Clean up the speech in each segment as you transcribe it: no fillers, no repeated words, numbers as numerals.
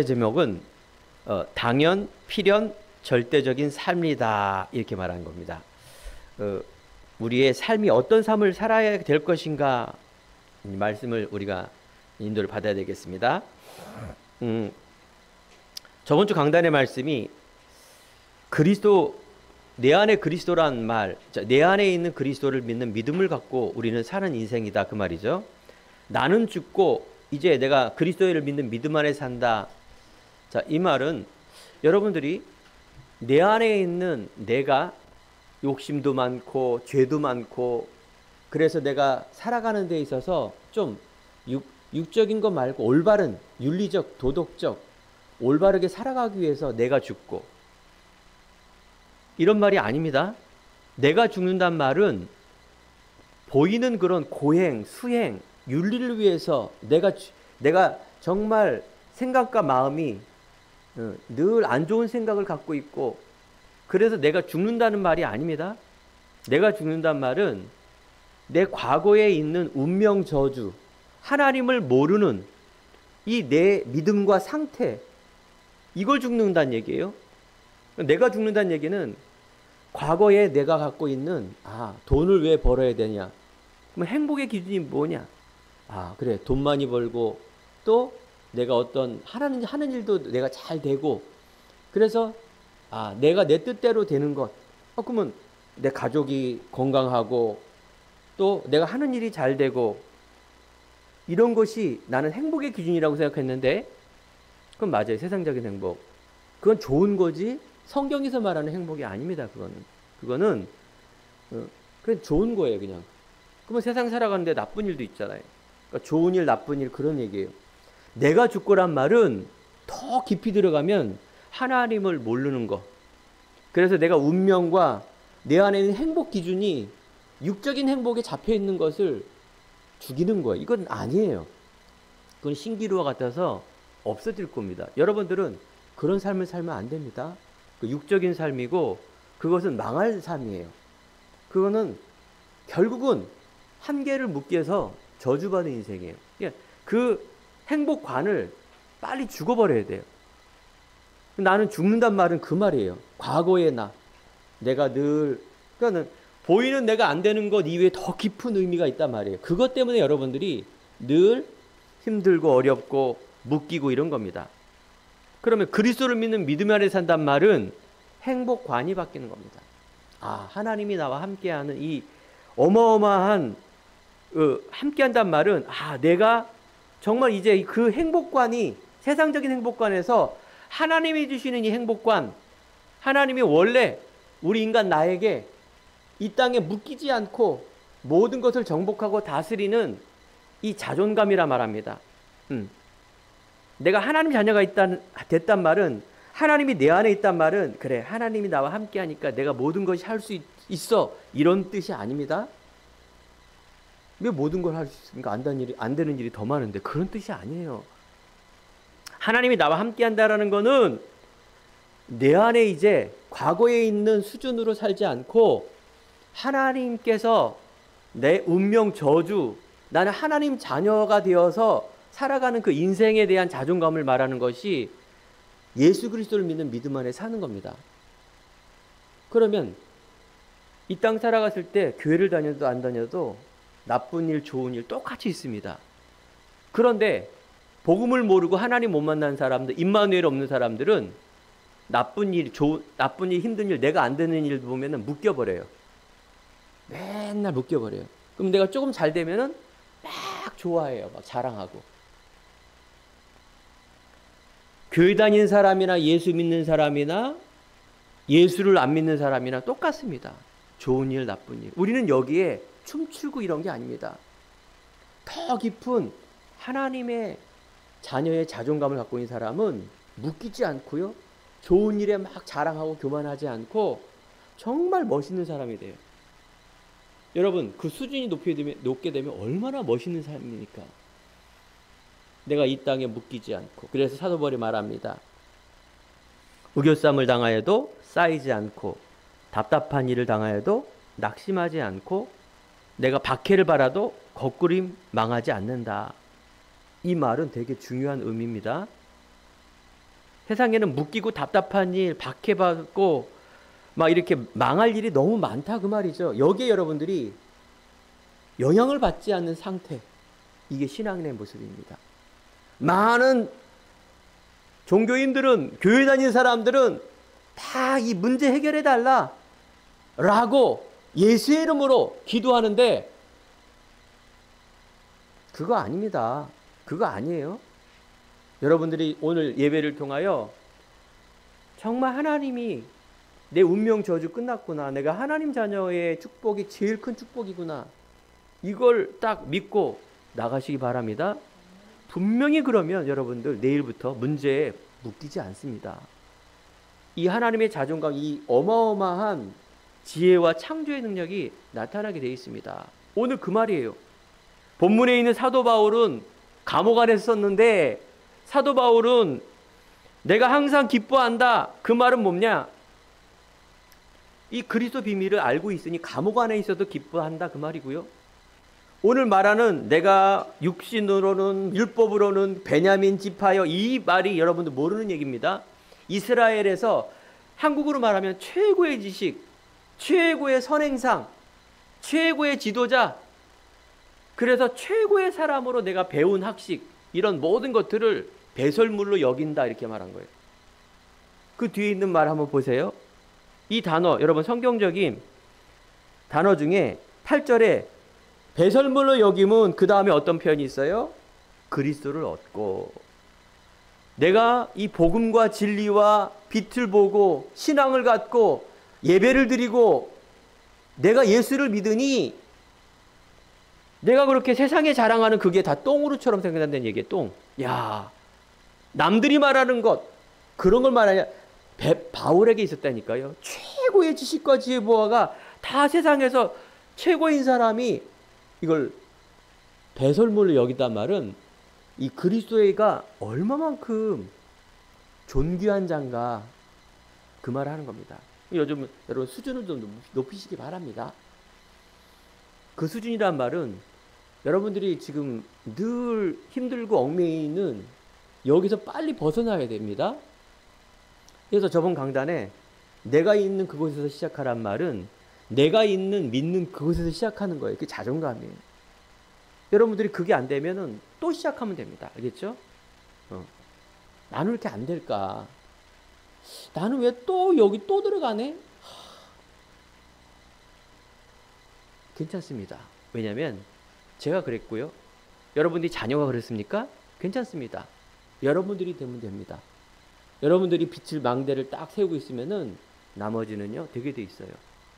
제목은 당연, 필연, 절대적인 삶이다 이렇게 말한 겁니다. 우리의 삶이 어떤 삶을 살아야 될 것인가 이 말씀을 우리가 인도를 받아야 되겠습니다. 저번 주 강단의 말씀이 그리스도, 내 안에 그리스도란 말, 내 안에 있는 그리스도를 믿는 믿음을 갖고 우리는 사는 인생이다 그 말이죠. 나는 죽고 이제 내가 그리스도를 믿는 믿음 안에 산다. 자, 이 말은 여러분들이 내 안에 있는 내가 욕심도 많고 죄도 많고 그래서 내가 살아가는 데 있어서 좀 육적인 것 말고 올바른 윤리적 도덕적 올바르게 살아가기 위해서 내가 죽고 이런 말이 아닙니다. 내가 죽는단 말은 보이는 그런 고행, 수행, 윤리를 위해서 내가 정말 생각과 마음이 늘 안 좋은 생각을 갖고 있고 그래서 내가 죽는다는 말이 아닙니다. 내가 죽는다는 말은 내 과거에 있는 운명 저주, 하나님을 모르는 이 내 믿음과 상태, 이걸 죽는다는 얘기예요. 내가 죽는다는 얘기는 과거에 내가 갖고 있는 돈을 왜 벌어야 되냐? 그럼 행복의 기준이 뭐냐? 그래, 돈 많이 벌고 또 내가 어떤 하는 일도 내가 잘 되고 그래서 내가 내 뜻대로 되는 것. 그러면 내 가족이 건강하고 또 내가 하는 일이 잘 되고 이런 것이 나는 행복의 기준이라고 생각했는데 그건 맞아요. 세상적인 행복. 그건 좋은 거지 성경에서 말하는 행복이 아닙니다. 그거는 그냥 좋은 거예요. 그냥. 그러면 세상 살아가는데 나쁜 일도 있잖아요. 그러니까 좋은 일 나쁜 일 그런 얘기예요. 내가 죽고란 말은 더 깊이 들어가면 하나님을 모르는 거. 그래서 내가 운명과 내 안에 있는 행복 기준이 육적인 행복에 잡혀 있는 것을 죽이는 거예요. 이건 아니에요. 그건 신기루와 같아서 없어질 겁니다. 여러분들은 그런 삶을 살면 안 됩니다. 그 육적인 삶이고 그것은 망할 삶이에요. 그거는 결국은 한계를 묶여서 저주받은 인생이에요. 그 행복관을 빨리 죽어버려야 돼요. 나는 죽는단 말은 그 말이에요. 과거의 내가 늘 그러니까 보이는 내가 안 되는 것 이외에 더 깊은 의미가 있단 말이에요. 그것 때문에 여러분들이 늘 힘들고 어렵고 묶이고 이런 겁니다. 그러면 그리스도를 믿는 믿음 안에 산단 말은 행복관이 바뀌는 겁니다. 하나님이 나와 함께하는 이 어마어마한 함께한단 말은 내가 정말 이제 그 행복관이 세상적인 행복관에서 하나님이 주시는 이 행복관, 하나님이 원래 우리 인간 나에게 이 땅에 묶이지 않고 모든 것을 정복하고 다스리는 이 자존감이라 말합니다. 내가 하나님 자녀가 됐단 말은 하나님이 내 안에 있단 말은 그래 하나님이 나와 함께 하니까 내가 모든 것이 할 수 있어 이런 뜻이 아닙니다. 왜 모든 걸 할 수 있습니까? 안 되는 일이 더 많은데 그런 뜻이 아니에요. 하나님이 나와 함께 한다라는 거는 내 안에 이제 과거에 있는 수준으로 살지 않고 하나님께서 내 운명 저주, 나는 하나님 자녀가 되어서 살아가는 그 인생에 대한 자존감을 말하는 것이 예수 그리스도를 믿는 믿음 안에 사는 겁니다. 그러면 이 땅 살아갔을 때 교회를 다녀도 안 다녀도 나쁜 일, 좋은 일 똑같이 있습니다. 그런데 복음을 모르고 하나님 못 만난 사람들, 임마누엘 없는 사람들은 나쁜 일, 힘든 일, 내가 안 되는 일 보면은 묶여버려요. 맨날 묶여버려요. 그럼 내가 조금 잘 되면은 막 좋아해요. 막 자랑하고. 교회 다니는 사람이나 예수 믿는 사람이나 예수를 안 믿는 사람이나 똑같습니다. 좋은 일, 나쁜 일. 우리는 여기에 춤추고 이런 게 아닙니다. 더 깊은 하나님의 자녀의 자존감을 갖고 있는 사람은 묶이지 않고요. 좋은 일에 막 자랑하고 교만하지 않고 정말 멋있는 사람이 돼요. 여러분 그 수준이 높게 되면 얼마나 멋있는 삶입니까? 내가 이 땅에 묶이지 않고 그래서 사도 바울이 말합니다. 의교쌈을 당하여도 쌓이지 않고 답답한 일을 당하여도 낙심하지 않고 내가 박해를 받아도 거꾸림 망하지 않는다. 이 말은 되게 중요한 의미입니다. 세상에는 묶이고 답답한 일, 박해받고 막 이렇게 망할 일이 너무 많다 그 말이죠. 여기에 여러분들이 영향을 받지 않는 상태, 이게 신앙의 모습입니다. 많은 종교인들은, 교회 다니는 사람들은 다 이 문제 해결해 달라 라고 예수의 이름으로 기도하는데 그거 아닙니다. 그거 아니에요. 여러분들이 오늘 예배를 통하여 정말 하나님이 내 운명 저주 끝났구나, 내가 하나님 자녀의 축복이 제일 큰 축복이구나, 이걸 딱 믿고 나가시기 바랍니다. 분명히 그러면 여러분들 내일부터 문제에 묶이지 않습니다. 이 하나님의 자존감, 이 어마어마한 지혜와 창조의 능력이 나타나게 되어 있습니다. 오늘 그 말이에요. 본문에 있는 사도 바울은 감옥 안에서 썼는데, 사도 바울은 내가 항상 기뻐한다, 그 말은 뭐냐? 이 그리스도 비밀을 알고 있으니 감옥 안에 있어도 기뻐한다 그 말이고요. 오늘 말하는 내가 육신으로는, 율법으로는 베냐민 지파여, 이 말이 여러분들 모르는 얘기입니다. 이스라엘에서 한국으로 말하면 최고의 지식, 최고의 선행상, 최고의 지도자, 그래서 최고의 사람으로 내가 배운 학식, 이런 모든 것들을 배설물로 여긴다, 이렇게 말한 거예요. 그 뒤에 있는 말 한번 보세요. 이 단어, 여러분 성경적인 단어 중에 8절에 배설물로 여김은 그 다음에 어떤 표현이 있어요? 그리스도를 얻고. 내가 이 복음과 진리와 빛을 보고 신앙을 갖고 예배를 드리고 내가 예수를 믿으니, 내가 그렇게 세상에 자랑하는 그게 다 똥으로처럼 생각한다는 얘기예요. 똥. 야, 남들이 말하는 것, 그런 걸 말하냐? 바울에게 있었다니까요. 최고의 지식과 지혜 보화가 다 세상에서 최고인 사람이 이걸 배설물로 여기단 말은 이 그리스도가 얼마만큼 존귀한 자인가, 그 말을 하는 겁니다. 요즘 여러분 수준을 좀 높이시기 바랍니다. 그 수준이란 말은 여러분들이 지금 늘 힘들고 얽매이는 여기서 빨리 벗어나야 됩니다. 그래서 저번 강단에 내가 있는 그곳에서 시작하란 말은 내가 있는 믿는 그곳에서 시작하는 거예요. 그게 자존감이에요. 여러분들이 그게 안 되면은 또 시작하면 됩니다. 알겠죠? 나는 왜 이렇게 안 될까? 나는 왜 또 여기 또 들어가네? 괜찮습니다. 왜냐하면 제가 그랬고요. 여러분들이 자녀가 그랬습니까? 괜찮습니다. 여러분들이 되면 됩니다. 여러분들이 빛을 망대를 딱 세우고 있으면은 나머지는요 되게 돼 있어요.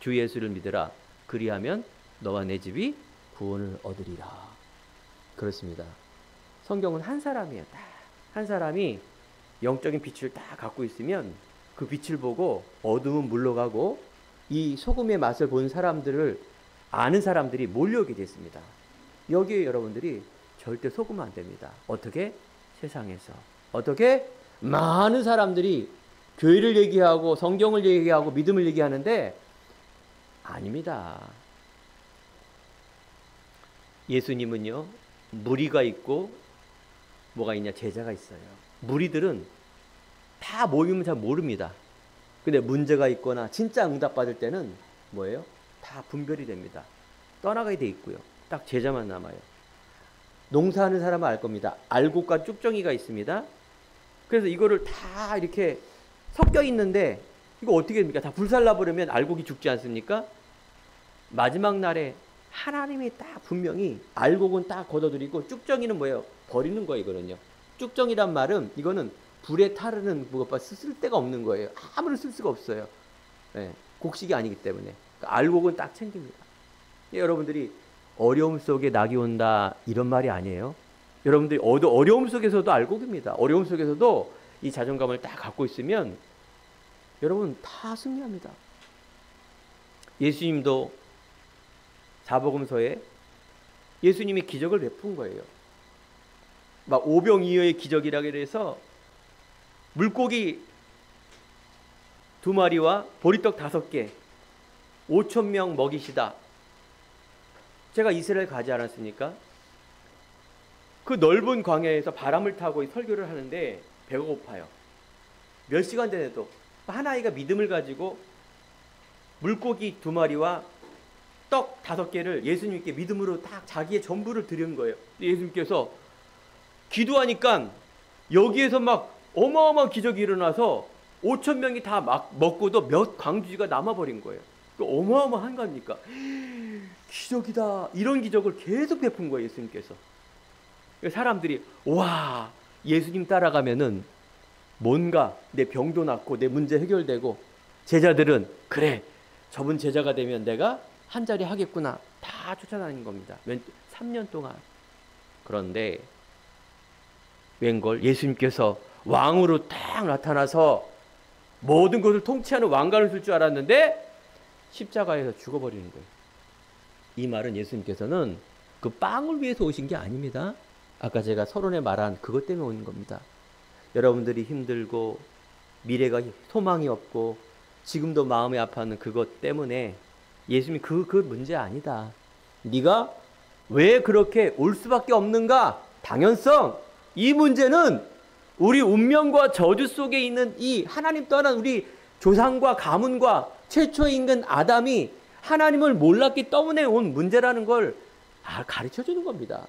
주 예수를 믿으라. 그리하면 너와 내 집이 구원을 얻으리라. 그렇습니다. 성경은 한 사람이에요. 딱 한 사람이 영적인 빛을 딱 갖고 있으면 그 빛을 보고 어둠은 물러가고 이 소금의 맛을 본 사람들을 아는 사람들이 몰려오게 됐습니다. 여기에 여러분들이 절대 속으면 안 됩니다. 어떻게? 세상에서. 어떻게? 많은 사람들이 교회를 얘기하고 성경을 얘기하고 믿음을 얘기하는데 아닙니다. 예수님은요, 무리가 있고 뭐가 있냐? 제자가 있어요. 무리들은 다 모이면 잘 모릅니다. 근데 문제가 있거나 진짜 응답받을 때는 뭐예요? 다 분별이 됩니다. 떠나가게 돼 있고요. 딱 제자만 남아요. 농사하는 사람은 알 겁니다. 알곡과 쭉정이가 있습니다. 그래서 이거를 다 이렇게 섞여 있는데 이거 어떻게 됩니까? 다 불살라 버리면 알곡이 죽지 않습니까? 마지막 날에 하나님이 딱 분명히 알곡은 딱 걷어들이고 쭉정이는 뭐예요? 버리는 거예요. 이거는요. 쭉정이란 말은 이거는 불에 타르는 무엇보다 쓸 데가 없는 거예요. 아무런 쓸 수가 없어요. 네, 곡식이 아니기 때문에. 그러니까 알곡은 딱 챙깁니다. 여러분들이 어려움 속에 낙이 온다 이런 말이 아니에요. 여러분들이 어려움 속에서도 알곡입니다. 어려움 속에서도 이 자존감을 딱 갖고 있으면 여러분 다 승리합니다. 예수님도 사복음서에 예수님이 기적을 베푼 거예요. 막 오병이어의 기적이라고 해서 물고기 2마리와 보리떡 5개 5,000명 먹이시다. 제가 이스라엘 가지 않았습니까? 그 넓은 광야에서 바람을 타고 설교를 하는데 배가 고파요. 몇 시간 전에도 한 아이가 믿음을 가지고 물고기 2마리와 떡 5개를 예수님께 믿음으로 딱 자기의 전부를 드린 거예요. 예수님께서 기도하니까 여기에서 막 어마어마한 기적이 일어나서 5,000명이 다 막 먹고도 몇 광주리가 남아버린 거예요. 어마어마한 겁니까? 기적이다. 이런 기적을 계속 베푼 거예요, 예수님께서. 사람들이 와, 예수님 따라가면은 뭔가 내 병도 낫고 내 문제 해결되고, 제자들은 그래, 저분 제자가 되면 내가 한 자리 하겠구나. 다 쫓아다닌 겁니다. 3년 동안. 그런데 웬걸 예수님께서 왕으로 딱 나타나서 모든 것을 통치하는 왕관을 쓸 줄 알았는데 십자가에서 죽어버리는 거예요. 이 말은 예수님께서는 그 빵을 위해서 오신 게 아닙니다. 아까 제가 서론에 말한 그것 때문에 오는 겁니다. 여러분들이 힘들고 미래가 소망이 없고 지금도 마음이 아파하는 그것 때문에 예수님이 그 문제 아니다. 네가 왜 그렇게 올 수밖에 없는가? 당연성. 이 문제는 우리 운명과 저주 속에 있는 이 하나님 떠난 우리 조상과 가문과 최초의 인간 아담이 하나님을 몰랐기 때문에 온 문제라는 걸 가르쳐 주는 겁니다.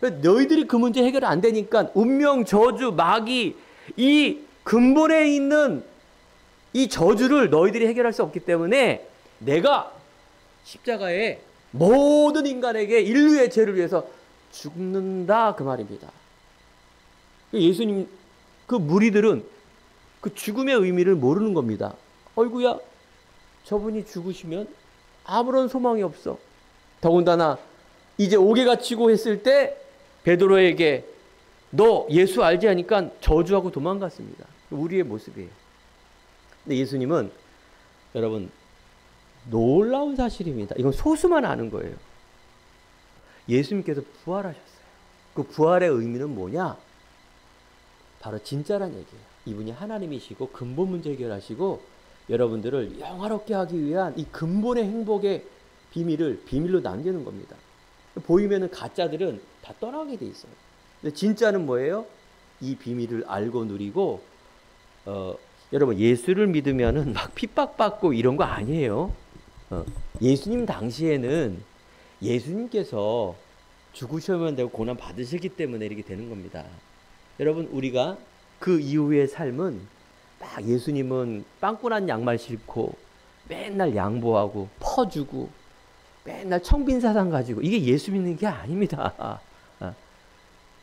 너희들이 그 문제 해결 안 되니까 운명, 저주, 마귀, 이 근본에 있는 이 저주를 너희들이 해결할 수 없기 때문에 내가 십자가에 모든 인간에게 인류의 죄를 위해서 죽는다, 그 말입니다. 예수님 그 무리들은 그 죽음의 의미를 모르는 겁니다. 어이구야, 저분이 죽으시면 아무런 소망이 없어. 더군다나 이제 옥에 갇히고 했을 때 베드로에게 너 예수 알지 하니까 저주하고 도망갔습니다. 우리의 모습이에요. 근데 예수님은 여러분 놀라운 사실입니다. 이건 소수만 아는 거예요. 예수님께서 부활하셨어요. 그 부활의 의미는 뭐냐? 바로 진짜란 얘기예요. 이분이 하나님이시고 근본 문제 해결하시고 여러분들을 영화롭게 하기 위한 이 근본의 행복의 비밀로 남기는 겁니다. 보이면은 가짜들은 다 떠나게 돼 있어요. 근데 진짜는 뭐예요? 이 비밀을 알고 누리고 여러분 예수를 믿으면은 막 핍박받고 이런 거 아니에요. 예수님 당시에는 예수님께서 죽으셔야만 되고 고난 받으시기 때문에 이렇게 되는 겁니다. 여러분 우리가 그 이후의 삶은 막 예수님은 빵꾸난 양말 신고 맨날 양보하고 퍼주고 맨날 청빈사상 가지고 이게 예수 믿는 게 아닙니다.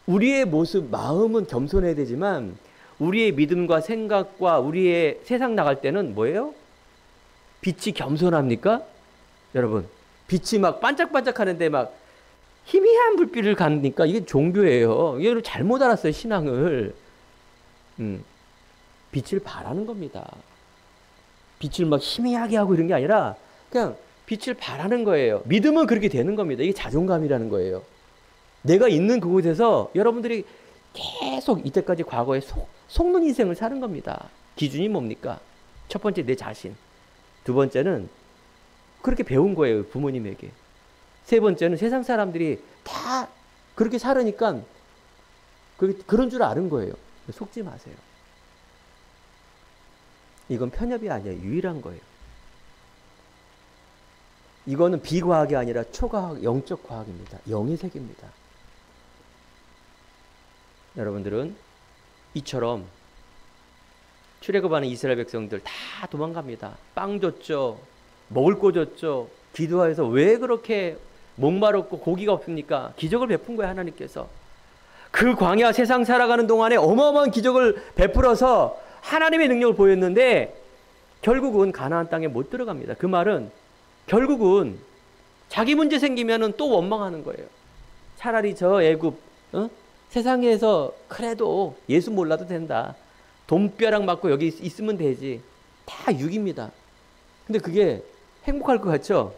우리의 모습, 마음은 겸손해야 되지만 우리의 믿음과 생각과 우리의 세상 나갈 때는 뭐예요? 빛이 겸손합니까? 여러분 빛이 막 반짝반짝하는데 막 희미한 불빛을 가니까 이게 종교예요. 이걸 잘못 알았어요, 신앙을. 빛을 바라는 겁니다. 빛을 막 희미하게 하고 이런 게 아니라 그냥 빛을 바라는 거예요. 믿음은 그렇게 되는 겁니다. 이게 자존감이라는 거예요. 내가 있는 그곳에서 여러분들이 계속 이때까지 과거에 속는 인생을 사는 겁니다. 기준이 뭡니까? 첫 번째 내 자신. 두 번째는 그렇게 배운 거예요, 부모님에게. 세 번째는 세상 사람들이 다 그렇게 살으니까 그런 줄 아는 거예요. 속지 마세요. 이건 편협이 아니에요. 유일한 거예요. 이거는 비과학이 아니라 초과학, 영적 과학입니다. 영의 세계입니다. 여러분들은 이처럼 출애굽하는 이스라엘 백성들 다 도망갑니다. 빵 줬죠. 먹을 거 줬죠. 기도해서 왜 그렇게 목마르고 고기가 없습니까? 기적을 베푼 거예요, 하나님께서. 그 광야 세상 살아가는 동안에 어마어마한 기적을 베풀어서 하나님의 능력을 보였는데 결국은 가나안 땅에 못 들어갑니다. 그 말은 결국은 자기 문제 생기면은 또 원망하는 거예요. 차라리 저 애굽 세상에서 그래도 예수 몰라도 된다. 돈벼락 맞고 여기 있으면 되지. 다 육입니다. 근데 그게 행복할 것 같죠?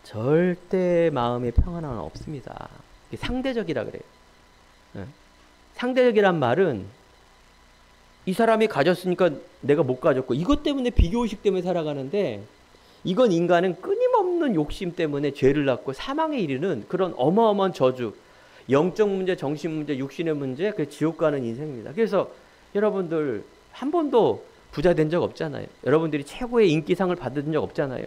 절대 마음의 평안은 없습니다. 상대적이라 그래요. 상대적이란 말은 이 사람이 가졌으니까 내가 못 가졌고 이것 때문에 비교의식 때문에 살아가는데 이건 인간은 끊임없는 욕심 때문에 죄를 낳고 사망에 이르는 그런 어마어마한 저주, 영적 문제, 정신 문제, 육신의 문제, 그 지옥 가는 인생입니다. 그래서 여러분들 한 번도 부자 된 적 없잖아요. 여러분들이 최고의 인기상을 받은 적 없잖아요.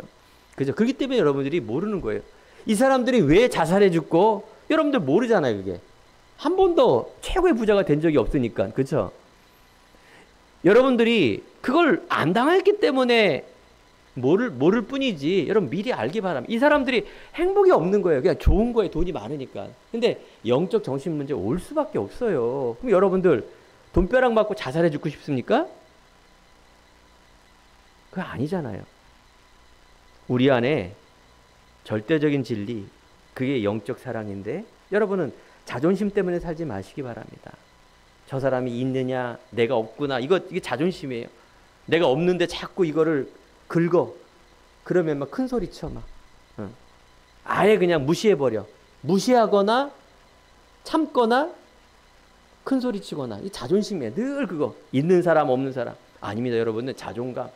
그죠? 그렇기 때문에 여러분들이 모르는 거예요. 이 사람들이 왜 자살해 죽고 여러분들 모르잖아요. 그게 한 번도 최고의 부자가 된 적이 없으니까. 그렇죠? 여러분들이 그걸 안 당했기 때문에 모를 뿐이지, 여러분 미리 알기 바랍니다. 이 사람들이 행복이 없는 거예요. 그냥 좋은 거에 돈이 많으니까. 근데 영적 정신 문제 올 수밖에 없어요. 그럼 여러분들 돈벼락 맞고 자살해 죽고 싶습니까? 그거 아니잖아요. 우리 안에 절대적인 진리, 그게 영적 사랑인데, 여러분은 자존심 때문에 살지 마시기 바랍니다. 저 사람이 있느냐, 내가 없구나, 이게 자존심이에요. 내가 없는데 자꾸 이거를 긁어. 그러면 막 큰 소리 쳐 막. 아예 그냥 무시해버려. 무시하거나 참거나 큰 소리 치거나. 이 자존심이에요. 늘 그거. 있는 사람 없는 사람. 아닙니다. 여러분은 자존감,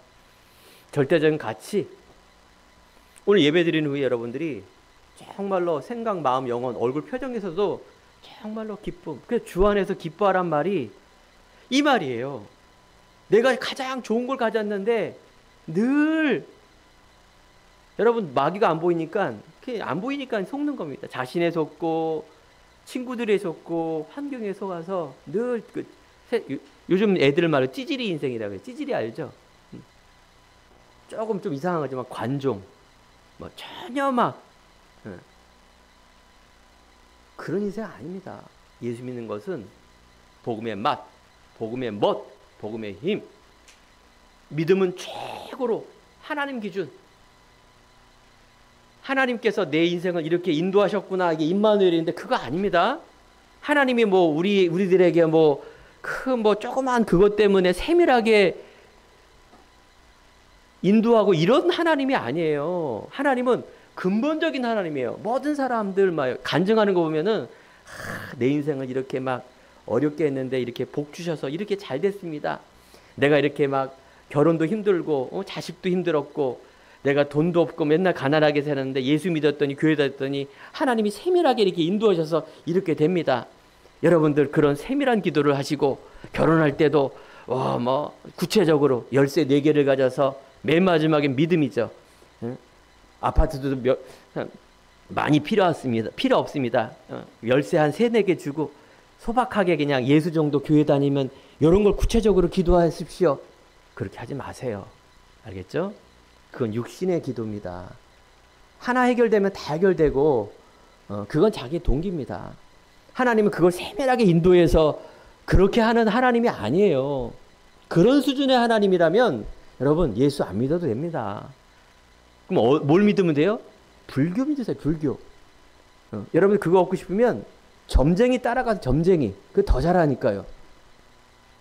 절대적인 가치. 오늘 예배 드리는 후에 여러분들이 정말로 생각, 마음, 영혼, 얼굴 표정에서도 정말로 기쁨. 그래서 주 안에서 기뻐하란 말이 이 말이에요. 내가 가장 좋은 걸 가졌는데 늘 여러분 마귀가 안 보이니까 속는 겁니다. 자신에 속고 친구들에 속고 환경에 속아서 늘 요즘 애들 말로 찌질이 인생이라고 해요. 찌질이 알죠? 조금 좀 이상하지만 관종 뭐 전혀 막 그런 인생 아닙니다. 예수 믿는 것은 복음의 맛, 복음의 멋, 복음의 힘. 믿음은 최고로 하나님 기준. 하나님께서 내 인생을 이렇게 인도하셨구나. 이게 임마누엘인데 그거 아닙니다. 하나님이 뭐 우리들에게 뭐 조그만 그것 때문에 세밀하게 인도하고 이런 하나님이 아니에요. 하나님은 근본적인 하나님이에요. 모든 사람들 막 간증하는 거 보면은 내 인생을 이렇게 막 어렵게 했는데 이렇게 복 주셔서 이렇게 잘 됐습니다. 내가 이렇게 막 결혼도 힘들고 자식도 힘들었고 내가 돈도 없고 맨날 가난하게 살았는데 예수 믿었더니 교회 다녔더니 하나님이 세밀하게 이렇게 인도하셔서 이렇게 됩니다. 여러분들 그런 세밀한 기도를 하시고 결혼할 때도 뭐 구체적으로 열쇠 4개를 가져서 맨 마지막에 믿음이죠. 아파트도 많이 필요 없습니다. 열쇠 한 3-4개 주고 소박하게 그냥 예수 정도 교회 다니면 이런 걸 구체적으로 기도하십시오. 그렇게 하지 마세요. 알겠죠? 그건 육신의 기도입니다. 하나 해결되면 다 해결되고 그건 자기 동기입니다. 하나님은 그걸 세밀하게 인도해서 그렇게 하는 하나님이 아니에요. 그런 수준의 하나님이라면 여러분 예수 안 믿어도 됩니다. 그럼 뭘 믿으면 돼요? 불교 믿으세요. 불교. 여러분 그거 얻고 싶으면 점쟁이 따라가서 점쟁이. 그거 더 잘하니까요.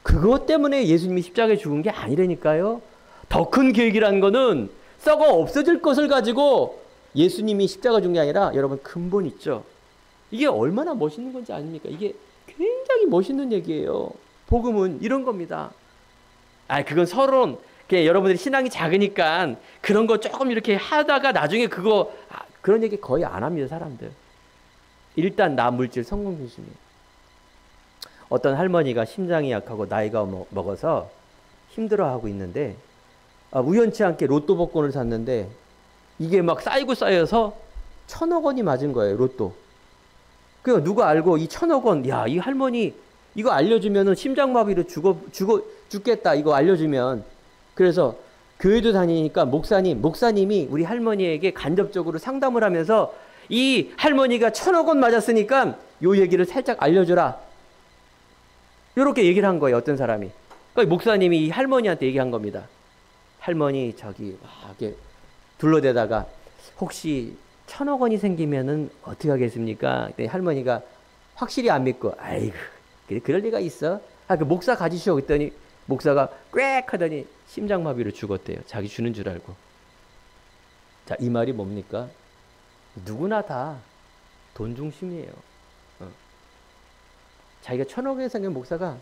그것 때문에 예수님이 십자가에 죽은 게 아니라니까요. 더 큰 계획이라는 거는 썩어 없어질 것을 가지고 예수님이 십자가 죽은 게 아니라 여러분 근본 있죠. 이게 얼마나 멋있는 건지 아닙니까? 이게 굉장히 멋있는 얘기예요. 복음은 이런 겁니다. 그건 서론. 여러분들이 신앙이 작으니까 그런 거 조금 이렇게 하다가 나중에 그런 얘기 거의 안 합니다. 사람들. 일단 나 물질 성공 중심이. 어떤 할머니가 심장이 약하고 나이가 먹어서 힘들어하고 있는데 우연치 않게 로또 복권을 샀는데 이게 막 쌓여서 1,000억 원이 맞은 거예요. 로또. 그러니까 누가 알고 이 1,000억 원, 야, 이 할머니 이거 알려주면은 심장마비로 죽겠다. 이거 알려주면. 그래서 교회도 다니니까 목사님이 우리 할머니에게 간접적으로 상담을 하면서 이 할머니가 1,000억 원 맞았으니까 요 얘기를 살짝 알려줘라. 요렇게 얘기를 한 거예요. 어떤 사람이. 그러니까 목사님이 이 할머니한테 얘기한 겁니다. 할머니 저기 이렇게 둘러대다가 혹시 1,000억 원이 생기면은 어떻게 하겠습니까? 그때 할머니가 확실히 안 믿고 아이고 그럴 리가 있어. 그 목사 가지시오. 그랬더니 목사가 꽥 하더니 심장마비로 죽었대요. 자기 주는 줄 알고. 자, 이 말이 뭡니까? 누구나 다 돈 중심이에요. 자기가 1,000억 원이 생긴 목사가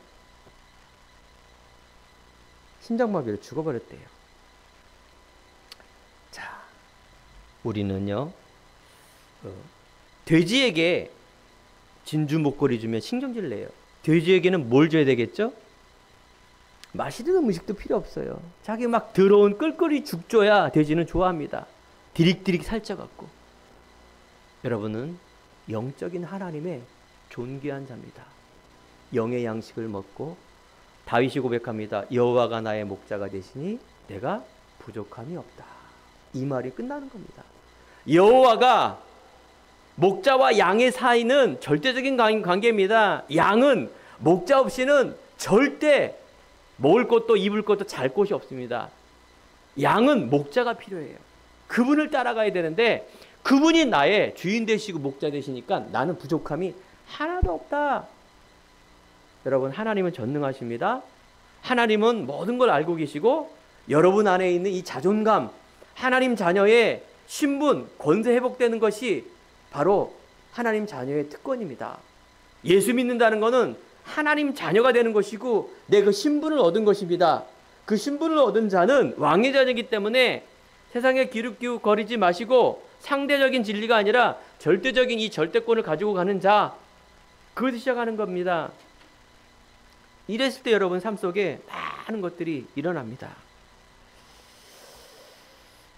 심장마비로 죽어버렸대요. 자, 우리는요, 돼지에게 진주 목걸이 주면 신경질 내요. 돼지에게는 뭘 줘야 되겠죠? 맛있는 음식도 필요 없어요. 자기 막 더러운 끓끓이 죽 줘야 돼지는 좋아합니다. 디릭디릭 살쪄갖고. 여러분은 영적인 하나님의 존귀한 자입니다. 영의 양식을 먹고 다윗이 고백합니다. 여호와가 나의 목자가 되시니 내가 부족함이 없다. 이 말이 끝나는 겁니다. 여호와가 목자와 양의 사이는 절대적인 관계입니다. 양은 목자 없이는 절대 먹을 것도 입을 것도 잘 곳이 없습니다. 양은 목자가 필요해요. 그분을 따라가야 되는데 그분이 나의 주인 되시고 목자 되시니까 나는 부족함이 하나도 없다. 여러분, 하나님은 전능하십니다. 하나님은 모든 걸 알고 계시고 여러분 안에 있는 이 자존감, 하나님 자녀의 신분, 권세 회복되는 것이 바로 하나님 자녀의 특권입니다. 예수 믿는다는 것은 하나님 자녀가 되는 것이고 내 그 신분을 얻은 것입니다. 그 신분을 얻은 자는 왕의 자녀이기 때문에 세상에 기웃기웃거리지 마시고 상대적인 진리가 아니라 절대적인 이 절대권을 가지고 가는 자, 그것을 시작하는 겁니다. 이랬을 때 여러분 삶 속에 많은 것들이 일어납니다.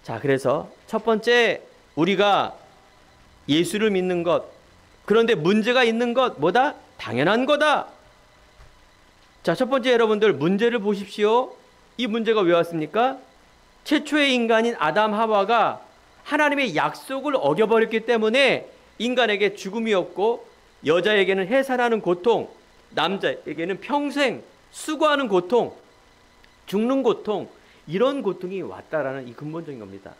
자, 그래서 첫 번째, 우리가 예수를 믿는 것, 그런데 문제가 있는 것, 뭐다? 당연한 거다. 자, 첫 번째, 여러분들 문제를 보십시오. 이 문제가 왜 왔습니까? 최초의 인간인 아담 하와가 하나님의 약속을 어겨버렸기 때문에 인간에게 죽음이었고 여자에게는 해산하는 고통, 남자에게는 평생 수고하는 고통, 죽는 고통, 이런 고통이 왔다라는 이 근본적인 겁니다.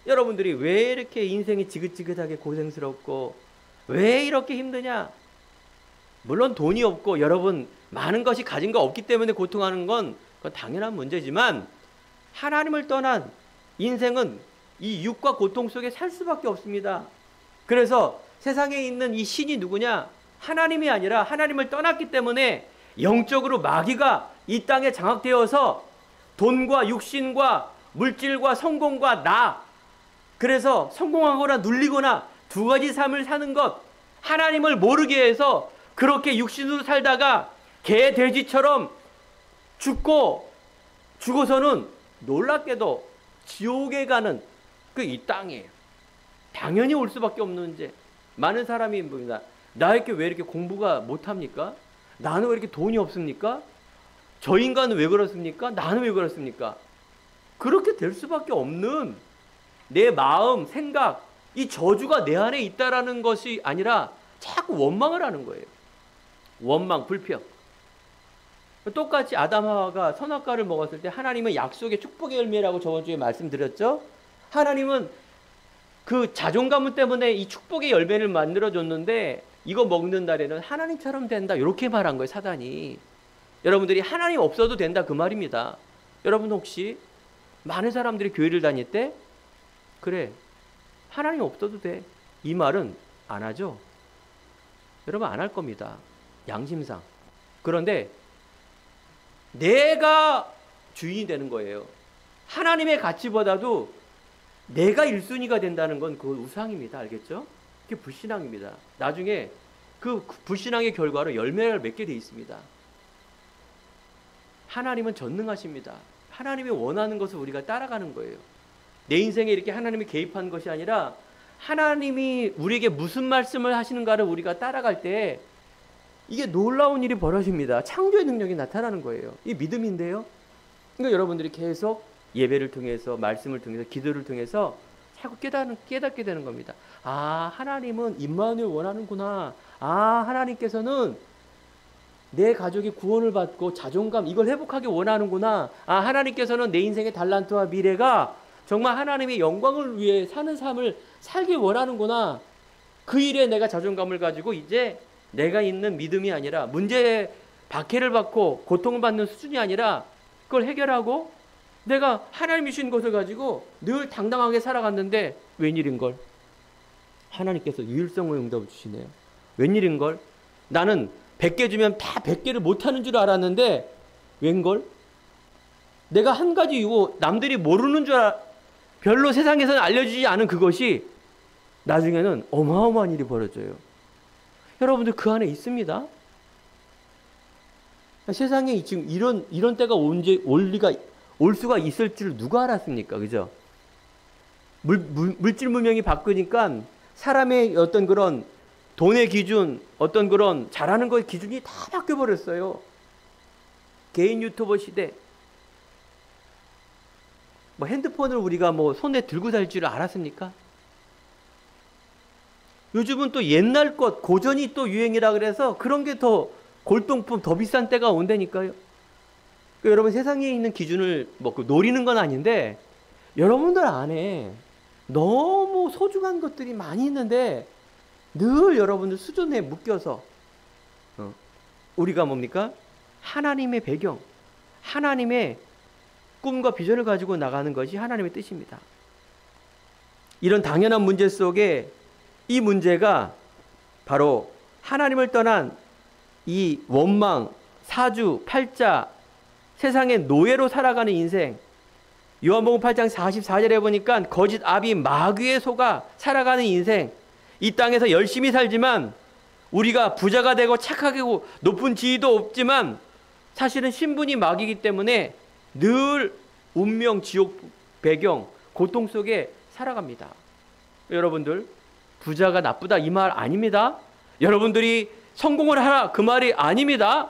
여러분들이 왜 이렇게 인생이 지긋지긋하게 고생스럽고 왜 이렇게 힘드냐? 물론 돈이 없고 여러분 많은 것이 가진 거 없기 때문에 고통하는 건 그건 당연한 문제지만 하나님을 떠난 인생은 이 육과 고통 속에 살 수밖에 없습니다. 그래서 세상에 있는 이 신이 누구냐? 하나님이 아니라 하나님을 떠났기 때문에 영적으로 마귀가 이 땅에 장악되어서 돈과 육신과 물질과 성공과 나, 그래서 성공하거나 눌리거나 두 가지 삶을 사는 것, 하나님을 모르게 해서 그렇게 육신으로 살다가 개 돼지처럼 죽고서는 놀랍게도 지옥에 가는 그 이 땅이에요. 당연히 올 수밖에 없는 문제. 많은 사람이 봅니다. 나에게 왜 이렇게 공부가 못합니까? 나는 왜 이렇게 돈이 없습니까? 저 인간은 왜 그렇습니까? 나는 왜 그렇습니까? 그렇게 될 수밖에 없는 내 마음, 생각, 이 저주가 내 안에 있다라는 것이 아니라 자꾸 원망을 하는 거예요. 원망, 불평. 똑같이 아담 하와가 선악과를 먹었을 때 하나님은 약속의 축복의 열매라고 저번 주에 말씀드렸죠. 하나님은 그 자존감 때문에 이 축복의 열매를 만들어줬는데 이거 먹는 날에는 하나님처럼 된다, 이렇게 말한 거예요, 사단이. 여러분들이 하나님 없어도 된다, 그 말입니다. 여러분 혹시 많은 사람들이 교회를 다닐 때 그래, 하나님 없어도 돼, 이 말은 안 하죠? 여러분 안 할 겁니다, 양심상. 그런데 내가 주인이 되는 거예요. 하나님의 가치보다도 내가 1순위가 된다는 건 그건 우상입니다. 알겠죠? 그게 불신앙입니다. 나중에 그 불신앙의 결과로 열매를 맺게 돼 있습니다. 하나님은 전능하십니다. 하나님이 원하는 것을 우리가 따라가는 거예요. 내 인생에 이렇게 하나님이 개입한 것이 아니라 하나님이 우리에게 무슨 말씀을 하시는가를 우리가 따라갈 때 이게 놀라운 일이 벌어집니다. 창조의 능력이 나타나는 거예요. 이 믿음인데요. 그러니까 여러분들이 계속 예배를 통해서, 말씀을 통해서, 기도를 통해서 자꾸 깨닫게 되는 겁니다. 아, 하나님은 임마누엘 원하는구나. 아, 하나님께서는 내 가족이 구원을 받고 자존감, 이걸 회복하기 원하는구나. 아, 하나님께서는 내 인생의 달란트와 미래가 정말 하나님의 영광을 위해 사는 삶을 살기 원하는구나. 그 일에 내가 자존감을 가지고 이제 내가 있는 믿음이 아니라 문제에 박해를 받고 고통을 받는 수준이 아니라 그걸 해결하고 내가 하나님이 주신 것을 가지고 늘 당당하게 살아갔는데 웬일인걸? 하나님께서 유일성의 응답을 주시네요. 웬일인걸? 나는 100개 주면 다 100개를 못하는 줄 알았는데 웬걸? 내가 한 가지 이거 남들이 모르는 줄 별로 세상에서는 알려주지 않은 그것이 나중에는 어마어마한 일이 벌어져요. 여러분들 그 안에 있습니다. 세상에 지금 이런 때가 올 수가 있을 줄 누가 알았습니까? 그죠? 물질 문명이 바뀌니까 사람의 어떤 그런 돈의 기준, 어떤 그런 잘하는 거의 기준이 다 바뀌어버렸어요. 개인 유튜버 시대. 뭐 핸드폰을 우리가 뭐 손에 들고 살 줄 알았습니까? 요즘은 또 옛날 것, 고전이 또 유행이라 그래서 그런 게 더 골동품, 더 비싼 때가 온다니까요. 그러니까 여러분 세상에 있는 기준을 뭐 노리는 건 아닌데 여러분들 안에 너무 소중한 것들이 많이 있는데 늘 여러분들 수준에 묶여서 우리가 뭡니까? 하나님의 배경, 하나님의 꿈과 비전을 가지고 나가는 것이 하나님의 뜻입니다. 이런 당연한 문제 속에 이 문제가 바로 하나님을 떠난 이 원망, 사주, 팔자, 세상의 노예로 살아가는 인생. 요한복음 8장 44절에 보니까 거짓 아비 마귀에 속아 살아가는 인생. 이 땅에서 열심히 살지만 우리가 부자가 되고 착하게 하고 높은 지위도 없지만 사실은 신분이 마귀이기 때문에 늘 운명, 지옥 배경, 고통 속에 살아갑니다. 여러분들 부자가 나쁘다 이 말 아닙니다. 여러분들이 성공을 하라 그 말이 아닙니다.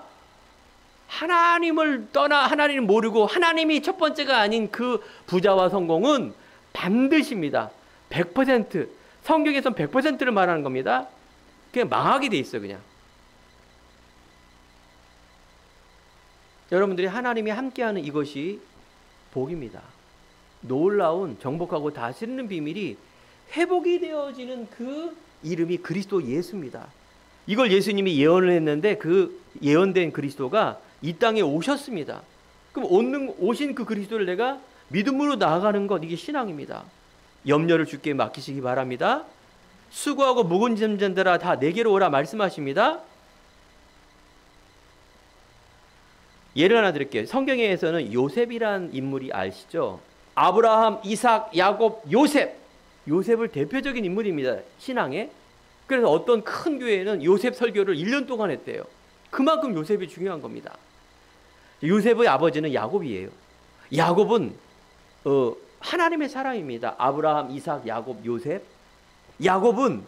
하나님을 떠나 하나님을 모르고 하나님이 첫 번째가 아닌 그 부자와 성공은 반드시입니다. 100%. 성경에서는 100%를 말하는 겁니다. 그냥 망하게 돼 있어요. 그냥. 여러분들이 하나님이 함께하는 이것이 복입니다. 놀라운 정복하고 다스리는 비밀이 회복이 되어지는 그 이름이 그리스도 예수입니다. 이걸 예수님이 예언을 했는데 그 예언된 그리스도가 이 땅에 오셨습니다. 그럼 오신 그 그리스도를 내가 믿음으로 나아가는 것, 이게 신앙입니다. 염려를 주께 맡기시기 바랍니다. 수고하고 무거운 짐 자들아 다 내게로 오라 말씀하십니다. 예를 하나 드릴게요. 성경에서는 요셉이란 인물이 아시죠? 아브라함, 이삭, 야곱, 요셉을 대표적인 인물입니다. 신앙에. 그래서 어떤 큰 교회는 요셉 설교를 1년 동안 했대요. 그만큼 요셉이 중요한 겁니다. 요셉의 아버지는 야곱이에요. 야곱은 하나님의 사람입니다. 아브라함, 이삭, 야곱, 요셉. 야곱은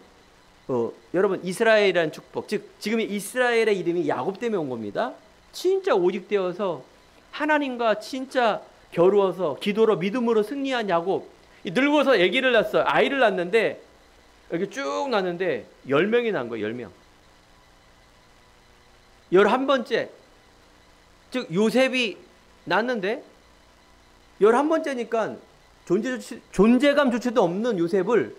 여러분 이스라엘이라는 축복, 즉 지금 이스라엘의 이름이 야곱 때문에 온 겁니다. 진짜 오직되어서 하나님과 진짜 겨루어서 기도로 믿음으로 승리한 야곱. 늙어서 아기를 낳았어요. 아이를 낳았는데 이렇게 쭉 낳았는데 10명이 난 거예요. 10명. 11번째. 즉 요셉이 낳았는데 11번째니까 존재감조차도 없는 요셉을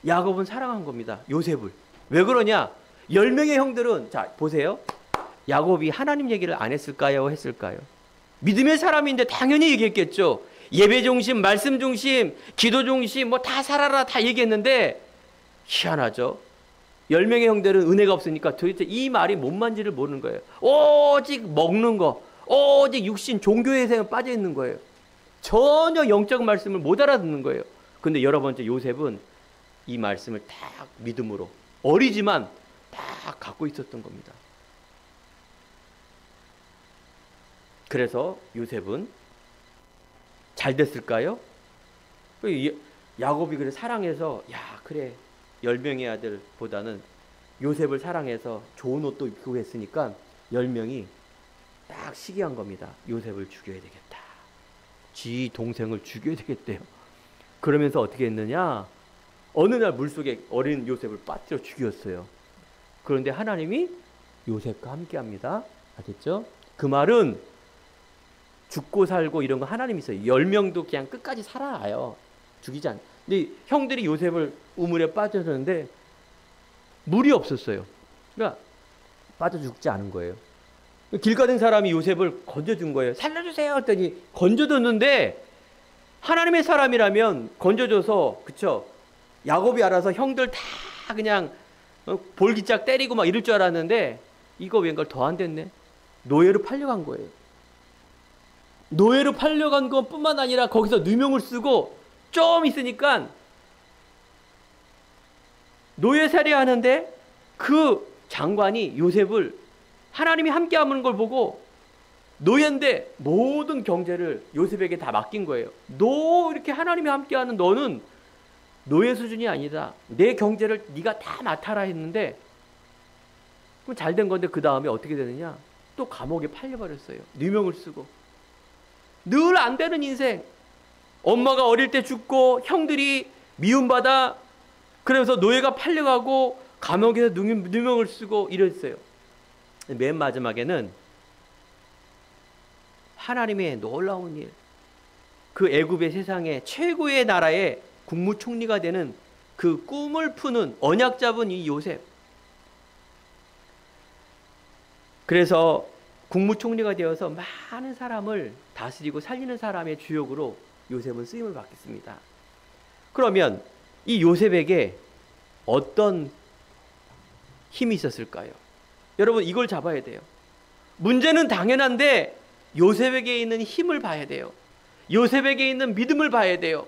야곱은 사랑한 겁니다. 요셉을. 왜 그러냐? 10명의 형들은 자 보세요. 야곱이 하나님 얘기를 안 했을까요? 했을까요? 믿음의 사람인데 당연히 얘기했겠죠. 예배 중심, 말씀 중심, 기도 중심 뭐 다 살아라 다 얘기했는데 희한하죠. 10명의 형들은 은혜가 없으니까 도대체 이 말이 뭔 말인지를 모르는 거예요. 오직 먹는 거, 오직 육신 종교의 생에 빠져 있는 거예요. 전혀 영적 말씀을 못 알아듣는 거예요. 근데 11번째 요셉은 이 말씀을 딱 믿음으로 어리지만 딱 갖고 있었던 겁니다. 그래서 요셉은 잘 됐을까요? 야곱이 그래 사랑해서 야 그래 10명의 아들보다는 요셉을 사랑해서 좋은 옷도 입고 했으니까 10명이 딱 시기한 겁니다. 요셉을 죽여야 되겠다. 지 동생을 죽여야 되겠대요. 그러면서 어떻게 했느냐? 어느 날 물속에 어린 요셉을 빠뜨려 죽였어요. 그런데 하나님이 요셉과 함께합니다. 알겠죠? 그 말은 죽고 살고 이런 거 하나님이 있어요. 10명도 그냥 끝까지 살아요. 죽이지 않아요. 근데 형들이 요셉을 우물에 빠졌는데 물이 없었어요. 그러니까 빠져 죽지 않은 거예요. 길 가는 사람이 요셉을 건져준 거예요. 살려주세요 했더니 건져줬는데 하나님의 사람이라면 건져줘서 그쵸? 야곱이 알아서 형들 다 그냥 볼기짝 때리고 막 이럴 줄 알았는데 이거 웬걸 더 안 됐네. 노예로 팔려간 거예요. 노예로 팔려간 것뿐만 아니라 거기서 누명을 쓰고 좀 있으니까 노예살이 하는데 그 장관이 요셉을 하나님이 함께 하는 걸 보고 노예인데 모든 경제를 요셉에게 다 맡긴 거예요. 너 이렇게 하나님이 함께하는 너는 노예 수준이 아니다. 내 경제를 네가 다 맡아라 했는데 그럼 잘된 건데 그 다음에 어떻게 되느냐? 또 감옥에 팔려버렸어요. 누명을 쓰고. 늘 안 되는 인생. 엄마가 어릴 때 죽고 형들이 미움받아 그래서 노예가 팔려가고 감옥에서 누명을 쓰고 이랬어요. 맨 마지막에는 하나님의 놀라운 일, 그 애굽의 세상의 최고의 나라의 국무총리가 되는 그 꿈을 푸는 언약 잡은 이 요셉. 그래서 국무총리가 되어서 많은 사람을 다스리고 살리는 사람의 주역으로 요셉은 쓰임을 받겠습니다. 그러면 이 요셉에게 어떤 힘이 있었을까요? 여러분 이걸 잡아야 돼요. 문제는 당연한데 요셉에게 있는 힘을 봐야 돼요. 요셉에게 있는 믿음을 봐야 돼요.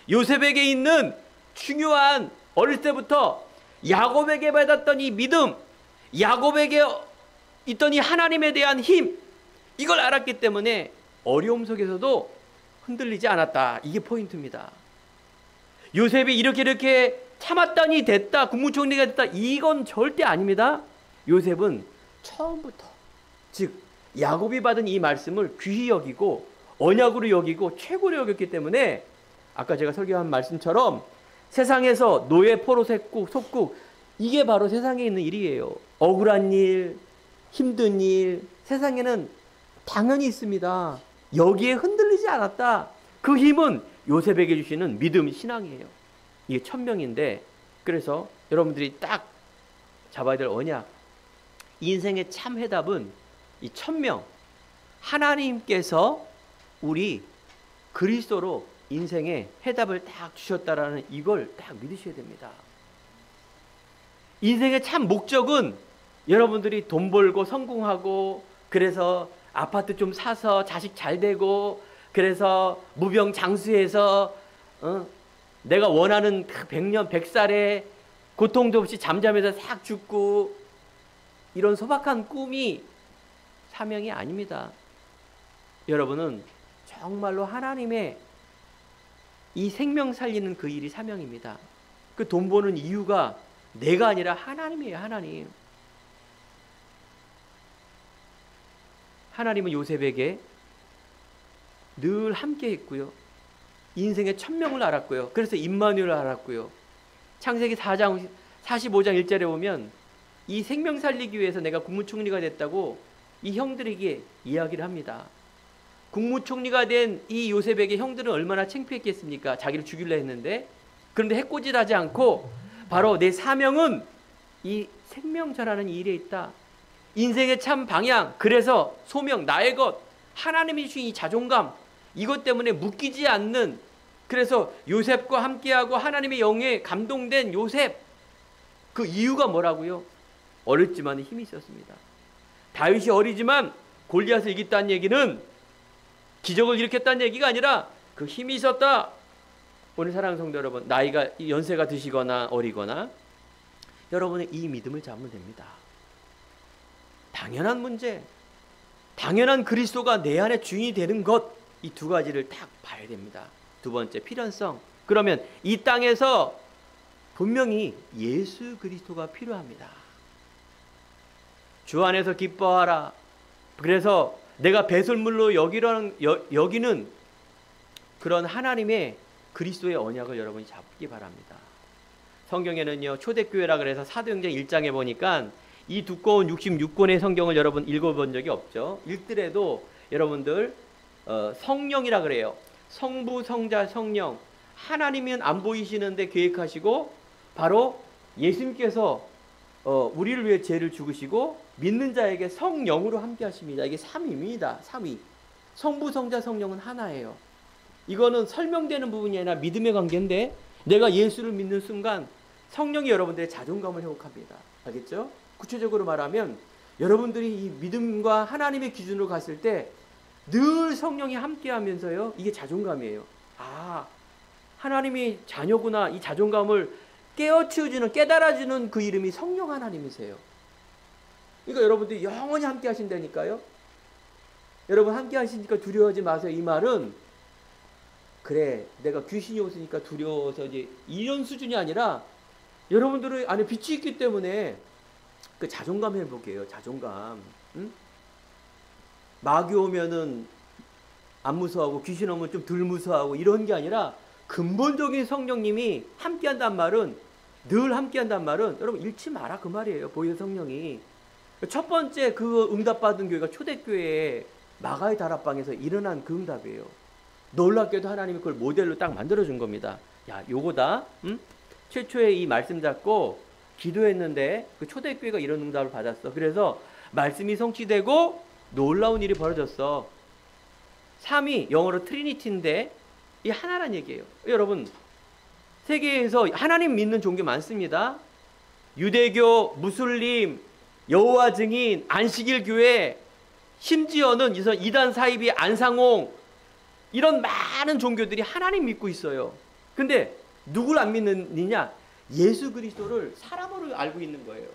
요셉에게 있는 중요한 어릴 때부터 야곱에게 받았던 이 믿음, 야곱에게 있던 이 하나님에 대한 힘, 이걸 알았기 때문에 어려움 속에서도 흔들리지 않았다. 이게 포인트입니다. 요셉이 이렇게 참았더니 됐다, 국무총리가 됐다, 이건 절대 아닙니다. 요셉은 처음부터, 즉 야곱이 받은 이 말씀을 귀히 여기고 언약으로 여기고 최고로 여겼기 때문에 아까 제가 설교한 말씀처럼 세상에서 노예 포로 속국, 이게 바로 세상에 있는 일이에요. 억울한 일, 힘든 일, 세상에는 당연히 있습니다. 여기에 흔들리지 않았다. 그 힘은 요셉에게 주시는 믿음, 신앙이에요. 이게 천명인데, 그래서 여러분들이 딱 잡아야 될 언약, 인생의 참 해답은 이 천명, 하나님께서 우리 그리스도로 인생의 해답을 딱 주셨다라는 이걸 딱 믿으셔야 됩니다. 인생의 참 목적은 여러분들이 돈 벌고 성공하고 그래서 아파트 좀 사서 자식 잘 되고 그래서 무병장수해서 내가 원하는 100년 100살에 고통도 없이 잠잠해서 싹 죽고 이런 소박한 꿈이 사명이 아닙니다. 여러분은 정말로 하나님의 이 생명 살리는 그 일이 사명입니다. 그 돈 버는 이유가 내가 아니라 하나님이에요. 하나님. 하나님은 요셉에게 늘 함께 했고요. 인생의 천명을 알았고요. 그래서 임마누엘을 알았고요. 창세기 4장 45장 1절에 보면 이 생명 살리기 위해서 내가 국무총리가 됐다고 이 형들에게 이야기를 합니다. 국무총리가 된 이 요셉에게 형들은 얼마나 창피했겠습니까? 자기를 죽이려 했는데. 그런데 해코지하지 않고 바로 내 사명은 이 생명 전하는 일에 있다. 인생의 참 방향, 그래서 소명, 나의 것, 하나님이 주신 이 자존감, 이것 때문에 묶이지 않는, 그래서 요셉과 함께하고 하나님의 영에 감동된 요셉, 그 이유가 뭐라고요? 어렸지만 힘이 있었습니다. 다윗이 어리지만 골리앗을 이겼다는 얘기는 기적을 일으켰다는 얘기가 아니라 그 힘이 있었다. 오늘 사랑하는 성도 여러분, 나이가 연세가 드시거나 어리거나 여러분의 이 믿음을 잡으면 됩니다. 당연한 문제, 당연한 그리스도가 내 안에 주인이 되는 것, 이 두 가지를 딱 봐야 됩니다. 두 번째, 필연성. 그러면 이 땅에서 분명히 예수 그리스도가 필요합니다. 주 안에서 기뻐하라. 그래서 내가 배설물로 여기는 그런 하나님의 그리스도의 언약을 여러분이 잡기 바랍니다. 성경에는요, 초대교회라 그래서 사도행전 1장에 보니까 이 두꺼운 66권의 성경을 여러분 읽어본 적이 없죠. 읽더라도 여러분들 성령이라 그래요. 성부, 성자, 성령. 하나님은 안 보이시는데 계획하시고 바로 예수님께서 우리를 위해 죄를 죽으시고 믿는 자에게 성령으로 함께 하십니다. 이게 삼위입니다. 삼위. 성부, 성자, 성령은 하나예요. 이거는 설명되는 부분이 아니라 믿음의 관계인데 내가 예수를 믿는 순간 성령이 여러분들의 자존감을 회복합니다. 알겠죠? 구체적으로 말하면 여러분들이 이 믿음과 하나님의 기준으로 갔을 때 늘 성령이 함께 하면서요, 이게 자존감이에요. 아, 하나님이 자녀구나. 이 자존감을 깨우쳐주는, 깨달아주는 그 이름이 성령 하나님이세요. 그러니까 여러분들이 영원히 함께 하신다니까요. 여러분 함께 하시니까 두려워하지 마세요. 이 말은 그래 내가 귀신이 없으니까 두려워서 이제 이런 수준이 아니라 여러분들의 안에 빛이 있기 때문에 그 자존감 회복이에요. 자존감. 응? 마귀 오면은 안 무서워하고 귀신 오면 좀 덜 무서워하고 이런 게 아니라 근본적인 성령님이 함께한다는 말은 늘 함께한다는 말은 여러분 잃지 마라 그 말이에요. 보혈 성령이 첫 번째 그 응답받은 교회가 초대교회에 마가의 다락방에서 일어난 그 응답이에요. 놀랍게도 하나님이 그걸 모델로 딱 만들어준 겁니다. 야 요거다. 응? 최초에 이 말씀 잡고 기도했는데 그 초대교회가 이런 응답을 받았어. 그래서 말씀이 성취되고 놀라운 일이 벌어졌어. 삼위 영어로 트리니티인데 이 하나란 얘기예요. 여러분 세계에서 하나님 믿는 종교 많습니다. 유대교, 무슬림, 여호와 증인, 안식일 교회, 심지어는 이단 사이비, 안상홍 이런 많은 종교들이 하나님 믿고 있어요. 근데 누굴 안 믿느냐? 예수 그리스도를 사람으로 알고 있는 거예요.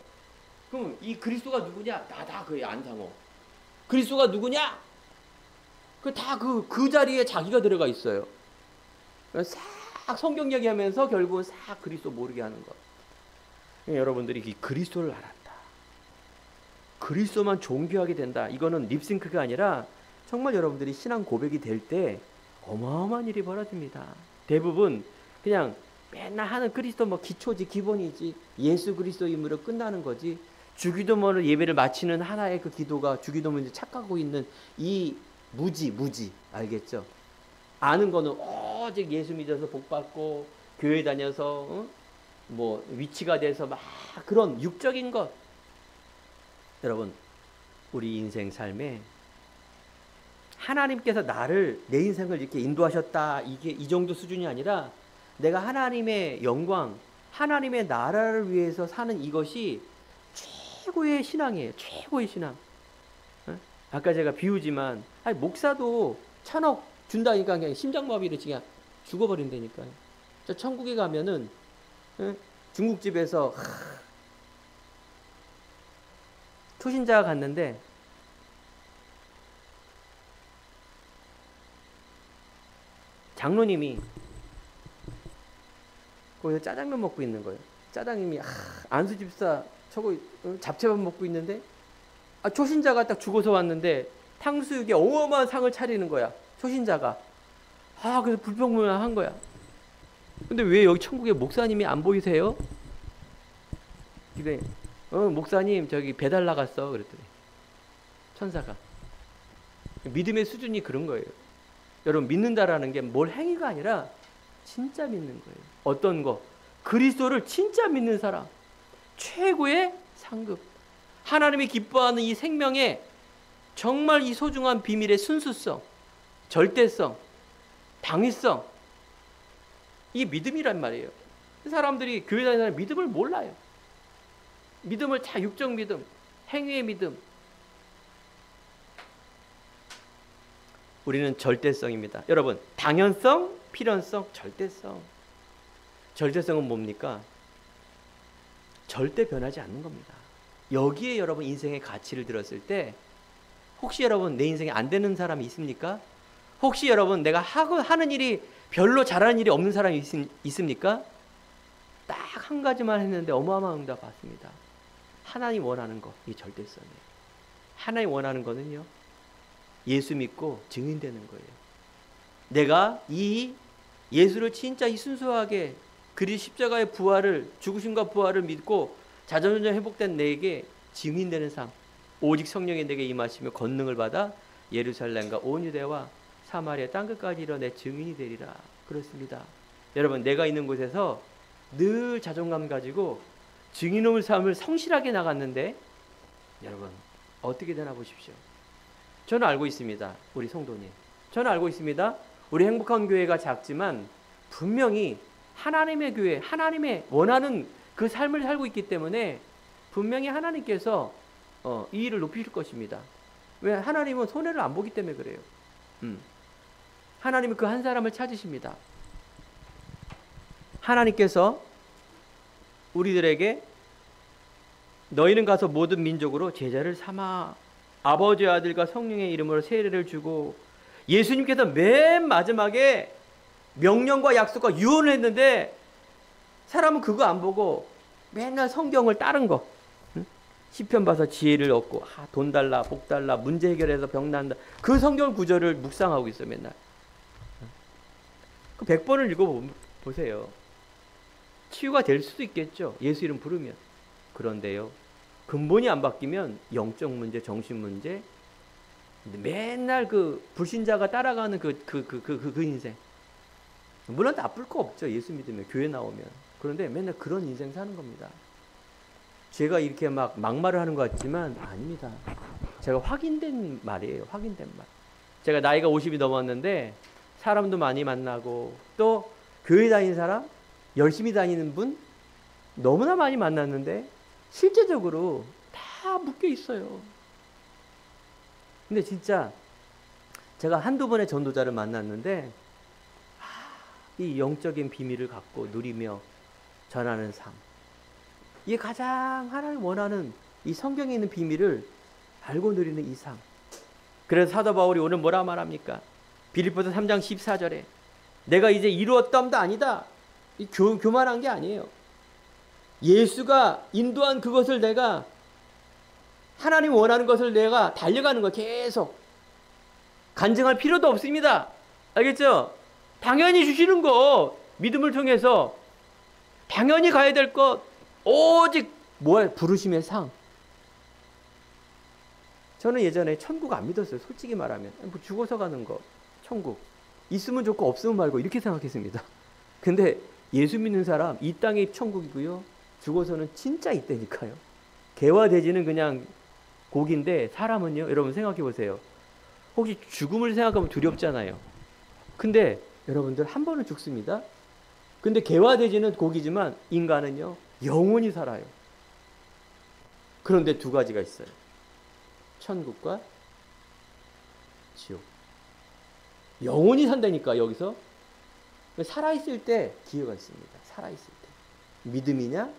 그럼 이 그리스도가 누구냐? 나다 그 안상홍. 그리스도가 누구냐? 그 자리에 자기가 들어가 있어요. 싹 성경 얘기하면서 결국은 싹 그리스도 모르게 하는 것. 여러분들이 이 그리스도를 알았다. 그리스도만 존귀하게 된다. 이거는 립싱크가 아니라 정말 여러분들이 신앙 고백이 될 때 어마어마한 일이 벌어집니다. 대부분 그냥 맨날 하는 그리스도 뭐 기초지 기본이지 예수 그리스도 이름으로 끝나는 거지 주기도문으로 예배를 마치는 하나의 그 기도가 주기도문을 착각하고 있는 이 무지 알겠죠? 아는 거는 오직 예수 믿어서 복 받고 교회 다녀서 뭐 위치가 돼서 막 그런 육적인 것. 여러분 우리 인생 삶에 하나님께서 내 인생을 이렇게 인도하셨다 이게 이 정도 수준이 아니라 내가 하나님의 영광 하나님의 나라를 위해서 사는 이것이 최고의 신앙이에요. 최고의 신앙. 아까 제가 비우지만 목사도 1,000억 준다니까 그냥 심장마비로 그냥 죽어버린다니까요. 저 천국에 가면은 중국집에서 초신자가 갔는데 장로님이 거기서 짜장면 먹고 있는 거예요. 짜장님이 안수 집사 저거 잡채밥 먹고 있는데 초신자가 딱 죽어서 왔는데 탕수육에 어마어마한 상을 차리는 거야. 초신자가. 그래서 불평불만한 거야. 근데 왜 여기 천국에 목사님이 안 보이세요? 그랬더니 목사님 저기 배달 나갔어 그랬더니 천사가. 믿음의 수준이 그런 거예요. 여러분 믿는다라는 게 뭘 행위가 아니라 진짜 믿는 거예요. 어떤 거? 그리스도를 진짜 믿는 사람. 최고의 상급. 하나님이 기뻐하는 이 생명의 정말 이 소중한 비밀의 순수성, 절대성, 당위성. 이게 믿음이란 말이에요. 사람들이 교회 다니는 사람이 믿음을 몰라요. 믿음을 다 육적 믿음, 행위의 믿음. 우리는 절대성입니다. 여러분, 당연성, 필연성, 절대성. 절대성은 뭡니까? 절대 변하지 않는 겁니다. 여기에 여러분 인생의 가치를 들었을 때 혹시 여러분 내 인생에 안 되는 사람이 있습니까? 혹시 여러분 내가 하는 일이 별로 잘하는 일이 없는 사람이 있습니까? 딱 한 가지만 했는데 어마어마한 응답 받습니다. 하나님 원하는 거, 이 절대성이에요. 하나님 원하는 거는요, 예수 믿고 증인되는 거예요. 내가 이 예수를 진짜 이 순수하게 그리스도 십자가의 부활을, 죽으심과 부활을 믿고 자존심 회복된 내게 증인되는 삶, 오직 성령이 내게 임하시며 권능을 받아 예루살렘과 온 유대와 사마리아 땅끝까지 이르러 내 증인이 되리라. 그렇습니다. 여러분, 내가 있는 곳에서 늘 자존감 가지고 증인의 삶을 성실하게 나갔는데 여러분 어떻게 되나 보십시오. 저는 알고 있습니다. 우리 성도님, 저는 알고 있습니다. 우리 행복한 교회가 작지만 분명히 하나님의 교회, 하나님의 원하는 그 삶을 살고 있기 때문에 분명히 하나님께서 이 일을 높이실 것입니다. 왜? 하나님은 손해를 안 보기 때문에 그래요. 하나님은 그 한 사람을 찾으십니다. 하나님께서 우리들에게 너희는 가서 모든 민족으로 제자를 삼아 아버지와 아들과 성령의 이름으로 세례를 주고, 예수님께서 맨 마지막에 명령과 약속과 유언을 했는데 사람은 그거 안 보고 맨날 성경을 따른 거. 시편 봐서 지혜를 얻고, 돈 달라, 복 달라, 문제 해결해서 병 난다. 그 성경 구절을 묵상하고 있어요, 맨날. 그 100번을 읽어보세요. 치유가 될 수도 있겠죠, 예수 이름 부르면. 그런데요, 근본이 안 바뀌면 영적 문제, 정신 문제, 맨날 그 불신자가 따라가는 그 인생. 물론 나쁠 거 없죠, 예수 믿으면, 교회 나오면. 그런데 맨날 그런 인생 사는 겁니다. 제가 이렇게 막말을 하는 것 같지만 아닙니다. 제가 확인된 말이에요. 확인된 말. 제가 나이가 50이 넘었는데 사람도 많이 만나고, 또 교회 다니는 사람, 열심히 다니는 분 너무나 많이 만났는데 실제적으로 다 묶여 있어요. 근데 진짜 제가 한두 번의 전도자를 만났는데 이 영적인 비밀을 갖고 누리며 전하는 삶, 이게 가장 하나님 원하는 이 성경에 있는 비밀을 알고 누리는 이 삶. 그래서 사도 바울이 오늘 뭐라 말합니까? 빌립보서 3장 14절에 내가 이제 이루었담도 아니다. 이 교만한 게 아니에요. 예수가 인도한 그것을 내가, 하나님 원하는 것을 내가 달려가는 거, 계속 간증할 필요도 없습니다. 알겠죠? 당연히 주시는 거, 믿음을 통해서 당연히 가야 될 것, 오직 뭐야? 부르심의 상. 저는 예전에 천국 안 믿었어요. 솔직히 말하면. 뭐 죽어서 가는 거, 천국 있으면 좋고 없으면 말고, 이렇게 생각했습니다. 근데 예수 믿는 사람, 이 땅이 천국이고요, 죽어서는 진짜 있다니까요. 개와 돼지는 그냥 고기인데 사람은요, 여러분 생각해 보세요. 혹시 죽음을 생각하면 두렵잖아요. 근데 여러분들 한 번은 죽습니다. 근데 개와 돼지는 고기지만 인간은요, 영원히 살아요. 그런데 두 가지가 있어요. 천국과 지옥. 영원히 산다니까, 여기서. 살아있을 때 기회가 있습니다. 살아있을 때. 믿음이냐,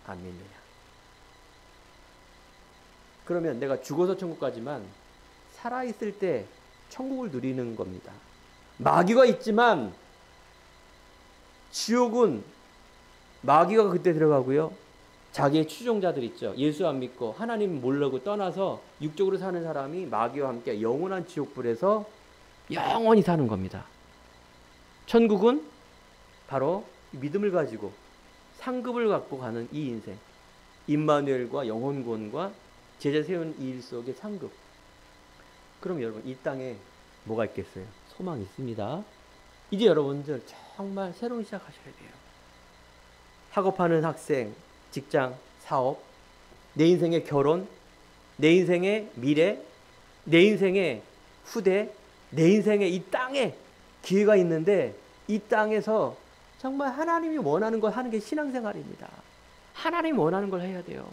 안 믿느냐. 그러면 내가 죽어서 천국 가지만 살아있을 때 천국을 누리는 겁니다. 마귀가 있지만 지옥은 마귀가 그때 들어가고요, 자기의 추종자들 있죠. 예수 안 믿고 하나님 모르고 떠나서 육적으로 사는 사람이 마귀와 함께 영원한 지옥불에서 영원히 사는 겁니다. 천국은 바로 믿음을 가지고 상급을 갖고 가는 이 인생, 임마누엘과 영혼구원과 제자 세운 이 일 속의 상급. 그럼 여러분, 이 땅에 뭐가 있겠어요? 소망이 있습니다. 이제 여러분들 정말 새로운 시작하셔야 돼요. 학업하는 학생, 직장, 사업, 내 인생의 결혼, 내 인생의 미래, 내 인생의 후대, 내 인생의 이 땅에 기회가 있는데, 이 땅에서 정말 하나님이 원하는 걸 하는 게 신앙생활입니다. 하나님이 원하는 걸 해야 돼요.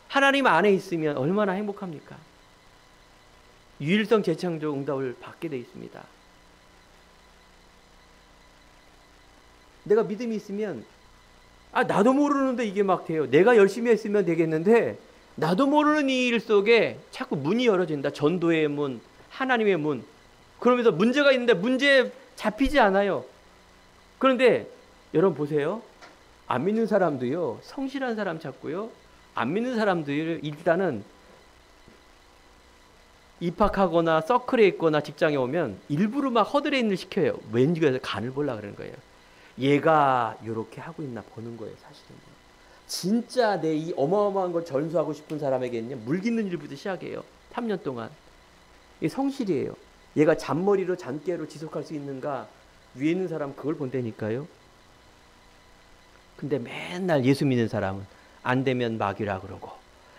하나님 안에 있으면 얼마나 행복합니까? 유일성 재창조 응답을 받게 돼 있습니다. 내가 믿음이 있으면, 나도 모르는데 이게 막 돼요. 내가 열심히 했으면 되겠는데 나도 모르는 이 일 속에 자꾸 문이 열어진다. 전도의 문, 하나님의 문. 그러면서 문제가 있는데 문제에 잡히지 않아요. 그런데 여러분 보세요. 안 믿는 사람도요, 성실한 사람 찾고요, 안 믿는 사람들 일단은 입학하거나 서클에 있거나 직장에 오면 일부러 막 허드레인을 시켜요. 왠지 그래서 간을 보려고 그러는 거예요. 얘가 이렇게 하고 있나 보는 거예요, 사실은. 진짜 내 이 어마어마한 걸 전수하고 싶은 사람에게는요, 물깃는 일부터 시작해요. 3년 동안. 이게 성실이에요. 얘가 잔머리로 잔깨로 지속할 수 있는가, 위에 있는 사람 그걸 본다니까요. 근데 맨날 예수 믿는 사람은 안 되면 마귀라 그러고,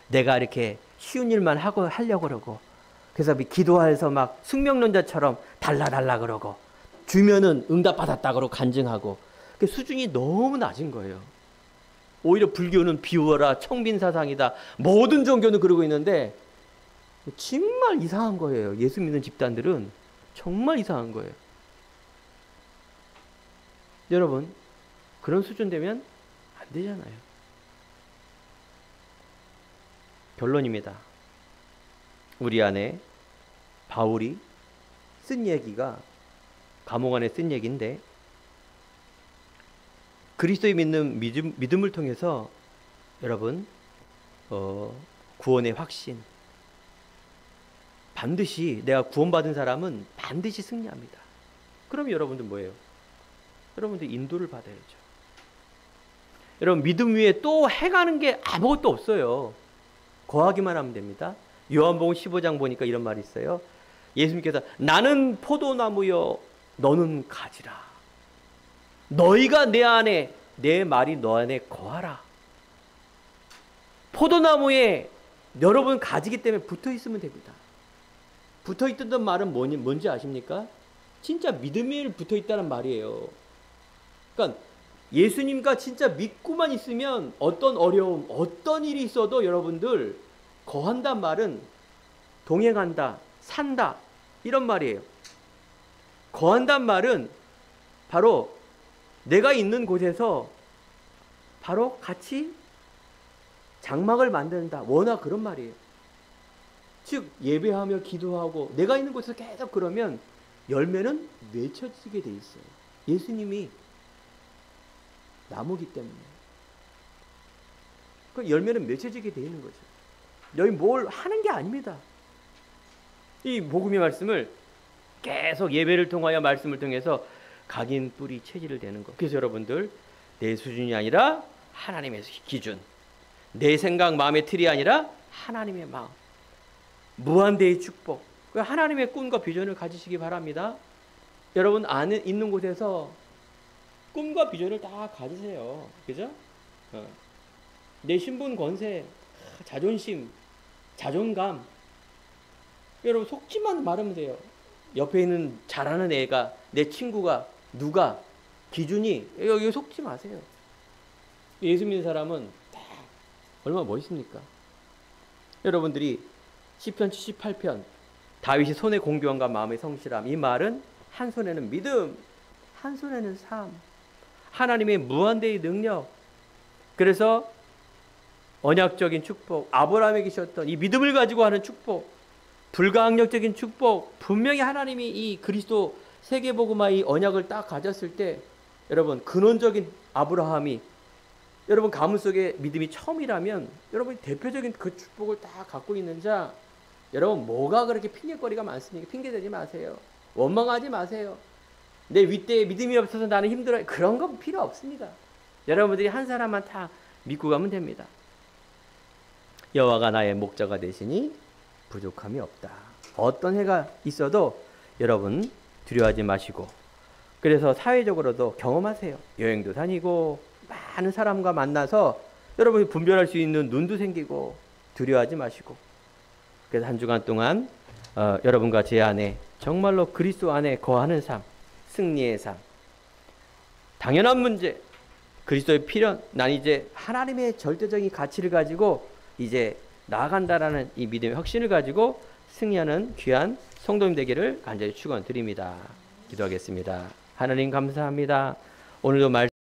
내가 이렇게 쉬운 일만 하려고 그러고, 그래서 기도해서 막 숙명론자처럼 달라 그러고, 주면은 응답받았다 그러고 간증하고, 그 수준이 너무 낮은 거예요. 오히려 불교는 비워라, 청빈사상이다, 모든 종교는 그러고 있는데 정말 이상한 거예요. 예수 믿는 집단들은 정말 이상한 거예요. 여러분, 그런 수준 되면 안 되잖아요. 결론입니다. 우리 안에 바울이 쓴 얘기가 감옥 안에 쓴 얘기인데, 그리스도에 믿는 믿음을 통해서 여러분 구원의 확신, 반드시 내가 구원받은 사람은 반드시 승리합니다. 그럼 여러분들 뭐예요? 여러분들 인도를 받아야죠. 여러분 믿음 위에 또 행하는 게 아무것도 없어요. 거하기만 하면 됩니다. 요한복음 15장 보니까 이런 말이 있어요. 예수님께서 나는 포도나무여 너는 가지라. 너희가 내 안에, 내 말이 너 안에 거하라. 포도나무에 여러분 가지기 때문에 붙어 있으면 됩니다. 붙어 있던 말은 뭔지 아십니까? 진짜 믿음에 붙어 있다는 말이에요. 그러니까 예수님과 진짜 믿고만 있으면 어떤 어려움, 어떤 일이 있어도 여러분들 거한단 말은 동행한다, 산다 이런 말이에요. 거한단 말은 바로 내가 있는 곳에서 바로 같이 장막을 만든다, 워낙 그런 말이에요. 즉 예배하며 기도하고 내가 있는 곳에서 계속 그러면 열매는 맺혀지게 돼 있어요. 예수님이 나무기 때문에 그 열매는 맺혀지게 돼 있는 거죠. 너희 뭘 하는 게 아닙니다. 이 복음의 말씀을 계속 예배를 통하여 말씀을 통해서 각인 뿌리 체질을 대는 것. 그래서 여러분들 내 수준이 아니라 하나님의 기준, 내 생각 마음의 틀이 아니라 하나님의 마음, 무한대의 축복, 하나님의 꿈과 비전을 가지시기 바랍니다. 여러분 안에 있는 곳에서 꿈과 비전을 다 가지세요. 그죠? 내 신분, 권세, 자존심, 자존감, 여러분 속지만 말하면 돼요. 옆에 있는 잘하는 애가, 내 친구가, 누가, 기준이, 여기 속지 마세요. 예수 믿는 사람은 다 얼마나 멋있습니까? 여러분들이 시편 78편 다윗이 손의 공경과 마음의 성실함, 이 말은 한 손에는 믿음, 한 손에는 삶, 하나님의 무한대의 능력. 그래서 언약적인 축복, 아브라함에게 주셨던 이 믿음을 가지고 하는 축복, 불가항력적인 축복, 분명히 하나님이 이 그리스도 세계복음화 이 언약을 딱 가졌을 때 여러분 근원적인 아브라함이 여러분 가문 속에 믿음이 처음이라면 여러분 대표적인 그 축복을 다 갖고 있는 자, 여러분 뭐가 그렇게 핑계거리가 많습니까? 핑계대지 마세요. 원망하지 마세요. 내 윗대에 믿음이 없어서 나는 힘들어요. 그런 건 필요 없습니다. 여러분들이 한 사람만 다 믿고 가면 됩니다. 여호와가 나의 목자가 되시니 부족함이 없다. 어떤 해가 있어도 여러분 두려워하지 마시고, 그래서 사회적으로도 경험하세요. 여행도 다니고 많은 사람과 만나서 여러분이 분별할 수 있는 눈도 생기고 두려워하지 마시고, 그래서 한 주간 동안 여러분과 제 안에 정말로 그리스도 안에 거하는 삶, 승리의 삶, 당연한 문제, 그리스도의 필연, 난 이제 하나님의 절대적인 가치를 가지고 이제 나아간다라는 이 믿음의 확신을 가지고 승리하는 귀한 성도님 되기를 간절히 축원드립니다. 기도하겠습니다. 하나님 감사합니다. 오늘도 말씀